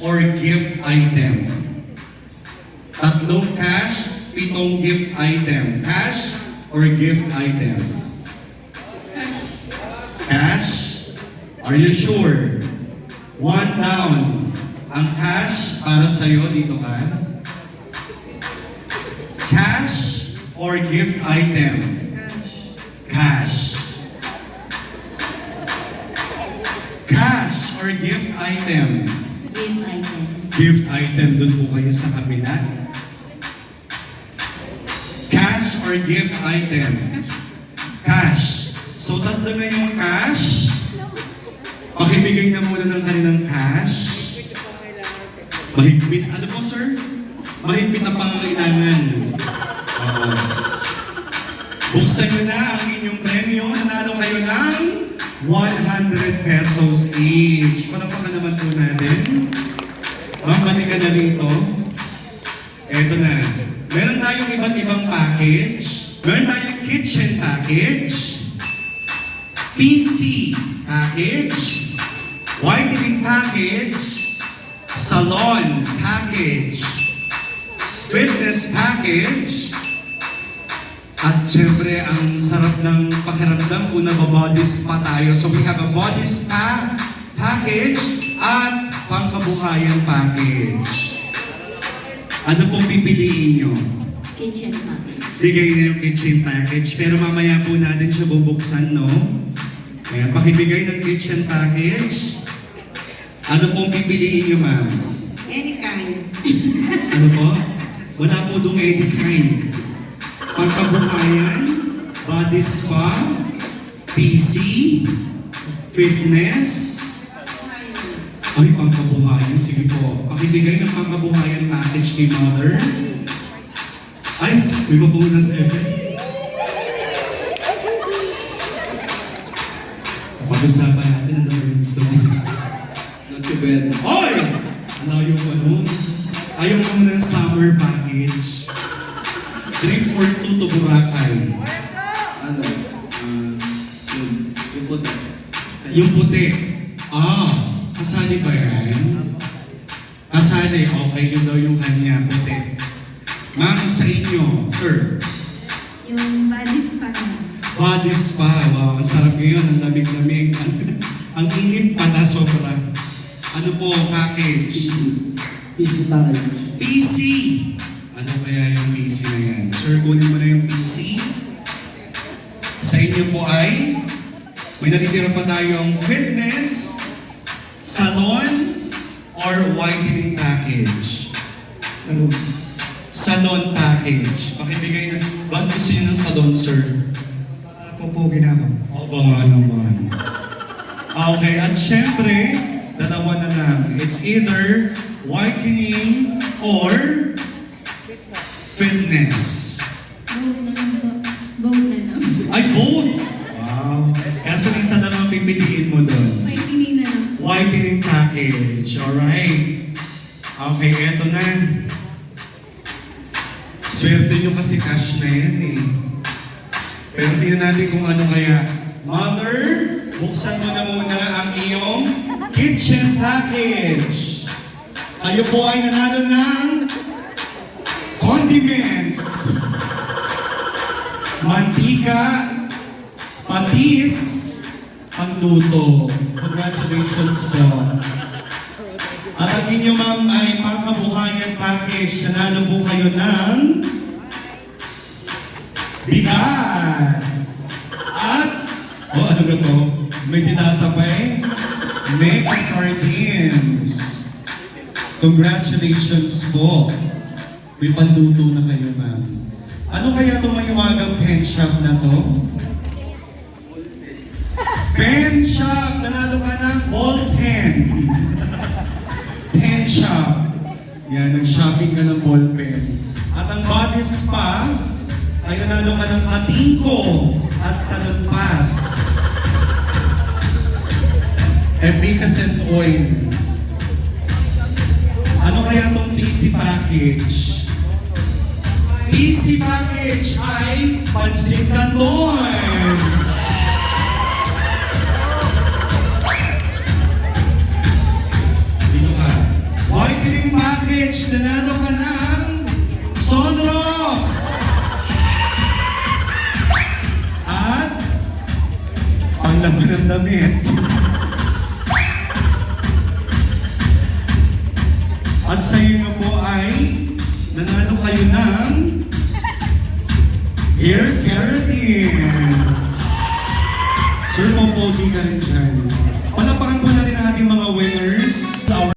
or gift item? Tatlong cash, 7 gift item. Cash or gift item? Cash? Are you sure? 1 down. Ang cash para sa'yo, dito ka. Cash or gift item? Cash. Cash or gift item? Gift item. Gift item, doon po kayo sa kabila. Cash or gift item? Cash. So tatlo na yung cash. Pakibigay na muna ng kanilang cash. Mahigpit. Ano po, sir? Mahigpit na pangangailangan. Oo. Buksan nyo na ang inyong premyo. Nanalo kayo ng 100 pesos each. Palapakan naman po natin. Ma'am, balik ka na rito. Eto na. Meron tayong iba't ibang package. Meron tayong kitchen package, PC package, whitening package, salon package, fitness package, at syempre ang sarap ng pakiramdam kung nag-body spa tayo. So we have a body spa package at pangkabuhayan package. Ano pong pipiliin nyo? Kitchen package. Bigay na yung kitchen package, pero mamaya po natin siya bubuksan, no? Kaya pakibigay ng kitchen package. Ano pong pipiliin nyo, ma'am? Any kind. Ano po? Wala po dong any kind. Pangkabuhayan, body spa, PC, fitness. Ay, pangkabuhayan. Sige po. Pakibigay ng pangkabuhayan package kay mother. Ay, may mapunan sa Ebe. Pag-usapan natin ang naman gusto mo. Not too bad. Oy! Ano yung ano? Ayaw mo ng summer package. 342 to Boracay. Ano? Yung puti. Yung puti. Ah, kasali ba yan? Kasali. Okay, yun daw yung kanya, puti. Ma'am, sa inyo, sir. Yung body spa na. Body spa. Wow, ang sarap ngayon. Ang lamig-lamig. Ang init pala sobra. Ano po, package? PC package. PC. Ano kaya yung PC na yan? Sir, kunin mo na yung PC. Sa inyo po ay may natitira pa tayong fitness, salon, or whitening package. Salon. Salon package. Pakibigay na. Ba't gusto niyo ng salon, sir? Pupugi na ako. O nga naman. Okay, at syempre, dalawa na lang. It's either whitening or fitness. Both na lang po. Both na lang. Ay, both! Wow. Kaso isa na lang pipiliin mo doon. Whitening na lang. Whitening package. Alright. Okay, eto na. Swerte nyo kasi cash na yan eh. Pero tingnan natin kung ano kaya. Mother, buksan mo na muna ang iyong kitchen package. Kayo po ay nanalo ng condiments, mantika, patis, pangluto. Congratulations po. At ang inyo ma'am ay pangkabuhayan package. Nanalo po kayo ng bigas. At, ano ba to? May tinatapay? Mega sardines. Congratulations po. May panluto na kayo, ma'am. Ano kaya itong mahiwagang pen shop na to? Pen shop! Nanalo ka ng ball pen. Pen shop. Yan, nag-shopping ka ng ball pen. At ang body spa ay nanalo ka ng katingko at salumpas. Efficacent oil. Ano kaya itong PC package? PC package ay Pansit Canton! Dito ka. package, nanalo ka ng Sonrox! At panglaban ng damit. At sa inyo po ay nanalo kayo ng hair keratin. Sir, popogi ka rin dyan. Palapakan po natin ang ating mga winners.